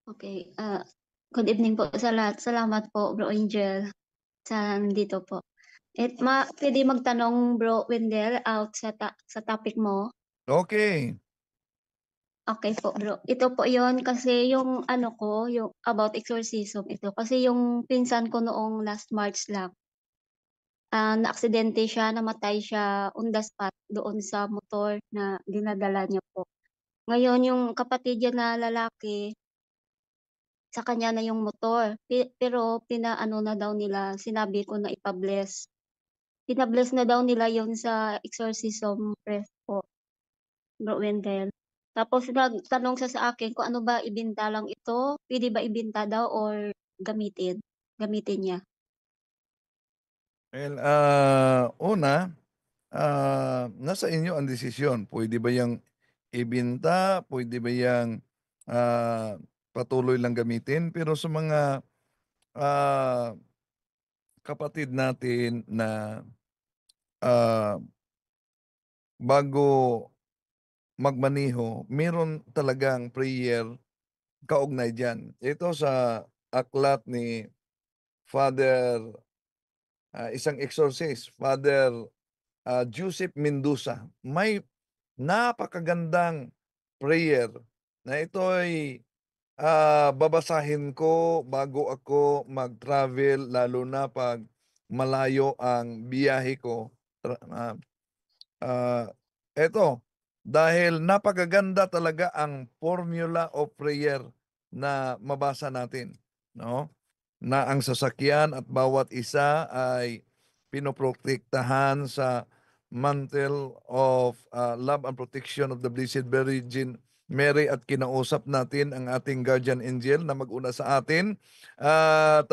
Okay, good evening po sa lahat. Salamat po Bro Angel sa nandito po. Puwede magtanong Bro Wendell out sa topic mo? Okay. Okay po Bro. Ito po 'yun kasi yung ano ko, yung about exorcism ito. Kasi yung pinsan ko noong last March lang, naaksidente siya, namatay siya on the spot doon sa motor na dinadala niya po. Ngayon yung kapatid niya na lalaki, sa kanya na yung motor, pero pinaano na daw nila, sinabi ko na ipa-bless. Pina-bless na daw nila yun sa exorcism priest po, Bro Wendell. Tapos nagtanong siya sa akin kung ano ba ibenta lang ito, puwede ba ibenta daw or gamitin, gamitin niya? Well, una, nasa inyo ang desisyon. Puwede ba 'yang ibenta, puwede ba 'yang, ah, patuloy lang gamitin. Pero sa mga, ah, kapatid natin na, ah, bago magmaneho, meron talagang prayer kaugnay diyan. Ito sa aklat ni Father, isang exorcist, Father Joseph Mendoza. May napakagandang prayer na ito'y, babasahin ko bago ako mag-travel lalo na 'pag malayo ang biyahe ko. Ah, Eto, dahil napakaganda talaga ang formula of prayer na mabasa natin, 'no? Na ang sasakyan at bawat isa ay pinoprotektahan sa mantle of, love and protection of the Blessed Virgin Mary at kinausap natin ang ating guardian angel na mag-una sa atin at,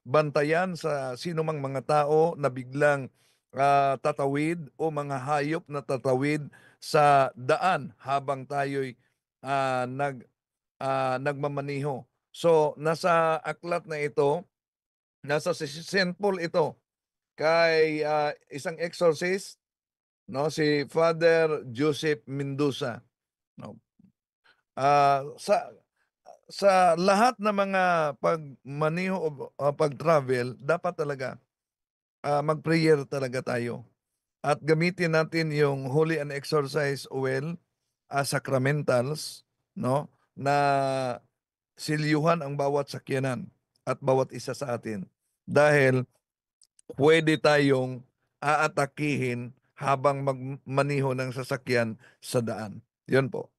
bantayan sa sinumang mga tao na biglang, tatawid o mga hayop na tatawid sa daan habang tayo'y, nagmamaneho. So, nasa aklat na ito, nasa si Saint Paul ito kay, isang exorcist, 'no, si Father Joseph Mendoza, 'no. Sa lahat ng mga pagmaneho o pag-travel dapat talaga, mag-prayer talaga tayo at gamitin natin yung Holy and Exorcise Oil, sacramentals, 'no, na silyuhan ang bawat sakyanan at bawat isa sa atin. Dahil pwede tayong aatakihin habang magmaneho ng sasakyan sa daan. 'Yun po.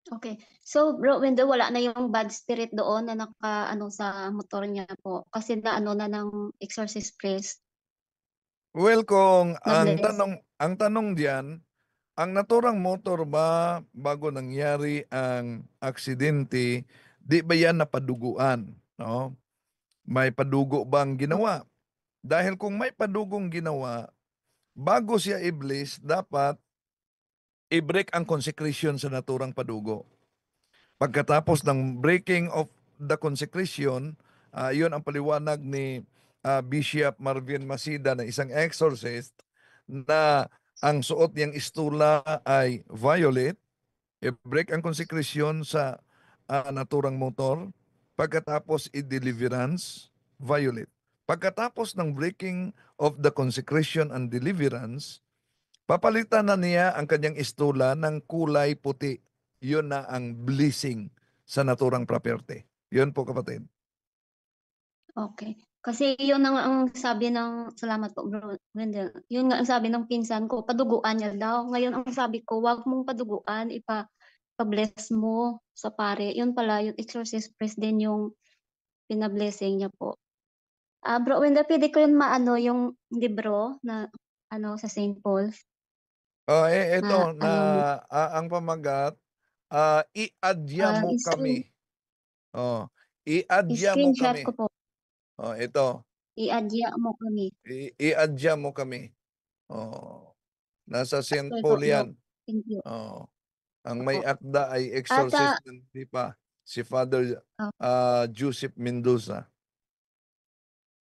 Okay. So Bro Wendell, wala na yung bad spirit doon na nakaano sa motor niya po kasi naano na ng exorcist priest, Well, kung na-bless? ang tanong diyan, ang naturang motor ba bago nangyari ang aksidente, 'di ba 'yan napaduguan, 'no? May padugo bang Opo, ginawa? Dahil kung may padugong ginawa, bago siya iblis dapat i-break ang consecration sa naturang padugo. Pagkatapos ng breaking of the consecration, yun ang paliwanag ni, Bishop Marvin Masida na isang exorcist na ang suot niyang istula ay violet, i-break ang consecration sa, naturang motor, pagkatapos i-deliverance, violet. Pagkatapos ng breaking of the consecration and deliverance, papalitan na niya ang kanyang istula ng kulay puti. Yun na ang blessing sa naturang property. Yun po kapatid. okey. Kasi yun ang sabi ng salamat po Bro Wendell. Yun nga ang sabi ng pinsan ko paduguan niya daw. Ngayon ang sabi ko, "Wag mong paduguan, ipa-bless mo sa pare." Yun pala yung exorcist priest din yung pina-blessing niya po. Bro Wendell, puwede ko yun maano yung libro na ano sa Saint Paul's Eto na na, ano mo, ang pamagat, i-adya mo kami. screen Oh, i-adya mo i-screenshot kami. ko po, Oh, ito, i-adya mo kami. i-adya mo kami. Oh, nasa St. Okey po Paul Bro, 'yan. thank you. Oo, ang may Opo. akda ay At, exorcist ng Lipa, si Father, oh, Joseph Mendoza.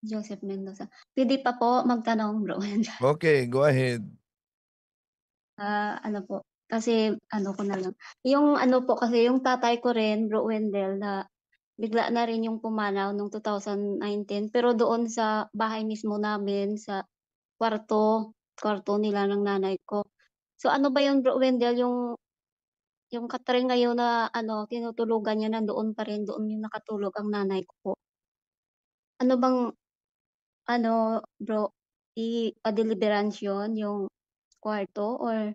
Joseph Mendoza. Puwede pa po magtanong Bro Wendell? Okay, go ahead. Ano po Kasi ano ko na lang, yung ano po kasi yung tatay ko rin, Bro Wendell, na bigla na rin yung pumanaw nung 2019 pero doon sa bahay mismo namin sa kwarto nila ng nanay ko. So ano ba yun, Bro Wendell, yung catering ngayon na ano tinutulugan niya nandoon pa rin, doon yung nakatulog ang nanay ko po. Ano bang ano, Bro, ipa-deliverance yun, yung kwarto or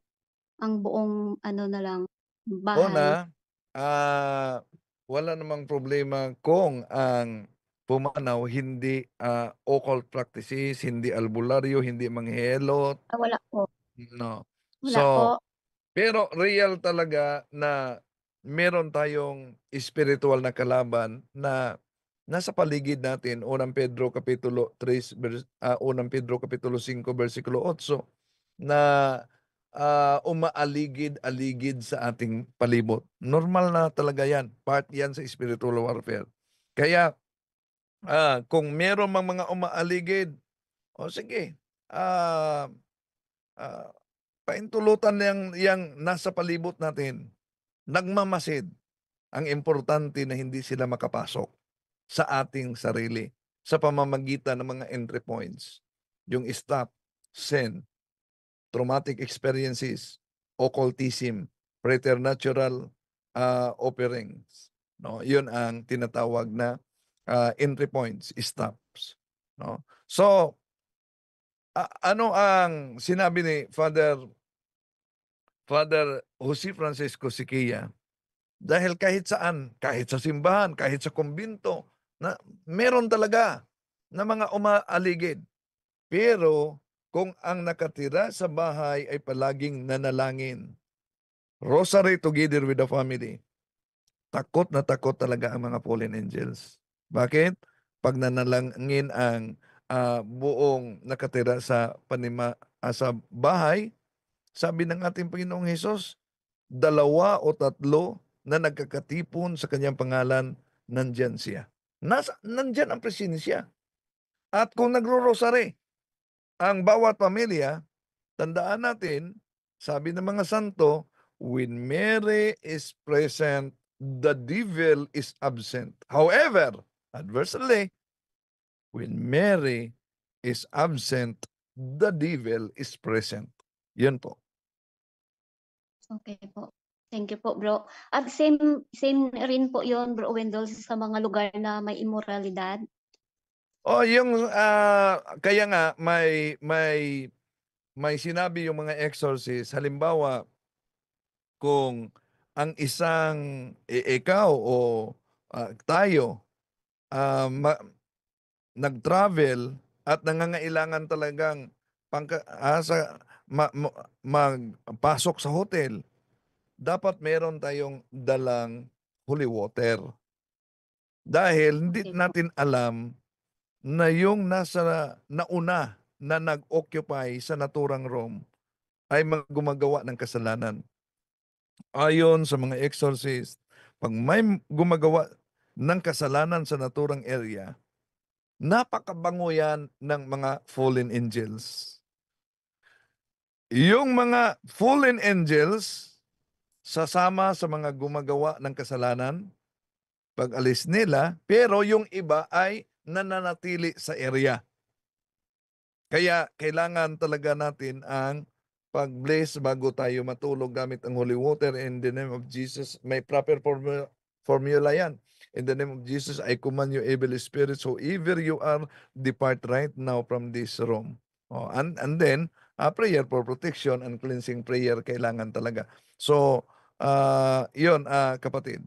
ang buong ano na lang, bahay? Una, wala namang problema kung ang pumanaw hindi, occult practices, hindi albularyo, hindi manghihilot, Wala po, no. wala po. So, pero real talaga na meron tayong espirituwal na kalaban na nasa paligid natin. Unang Pedro kapitulo 5 bersikulo 8 na, umaaligid-aligid sa ating palibot. Normal na talaga 'yan, part 'yan sa spiritual warfare. Kaya, kung meron mang mga umaaligid, o sige, ah, ah, paintulutan yang nasa palibot natin, nagmamasid. Ang importante na hindi sila makapasok sa ating sarili sa pamamagitan ng mga entry points, yung stop, sin, traumatic experiences, occultism, preternatural, offerings, 'no? 'Yun ang tinatawag na, entry points, stops, 'no? So, ano ang sinabi ni Father Jose Francisco Siquia, dahil kahit saan, kahit sa simbahan, kahit sa kumbento, na meron talaga na mga umaaligid. Pero kung ang nakatira sa bahay ay palaging nanalangin, rosary together with the family, takot na takot talaga ang mga fallen angels. Bakit? 'Pag nanalangin ang, buong nakatira sa bahay, sabi ng ating Panginoong Hesus, 2 o 3 na nagkakatipon sa kanyang pangalan, nandiyan siya. Nandiyan ang presensya. At kung nagro-rosary ang bawat pamilya, tandaan natin, sabi ng mga santo, when Mary is present, the devil is absent. However, adversely, when Mary is absent, the devil is present. Yun po. Okey po. Thank you po, Bro. At same same rin po yun, Bro Wendell, sa mga lugar na may immoralidad? Oh, yung, kaya nga may sinabi yung mga exorcist, halimbawa kung ang isang ikaw o, tayo, ah, ma nag-travel at nangangailangan talagang sa magpasok sa hotel, dapat meron tayong dalang holy water. Dahil hindi Okey po. natin alam na yung nasa nauna na nag-occupy sa naturang room ay mga gumagawa ng kasalanan. Ayon sa mga exorcist, 'pag may gumagawa ng kasalanan sa naturang area, napakabango yan ng mga fallen angels. Yung mga fallen angels, sasama sa mga gumagawa ng kasalanan, pag-alis nila, pero yung iba ay nananatili sa area. Kaya kailangan talaga natin ang pag-bless bago tayo matulog gamit ang holy water in the name of Jesus. May proper formula yan. In the name of Jesus, I command you evil spirits, whoever you are, depart right now from this room. Oh, and then, prayer for protection and cleansing prayer kailangan talaga. So, yun, kapatid.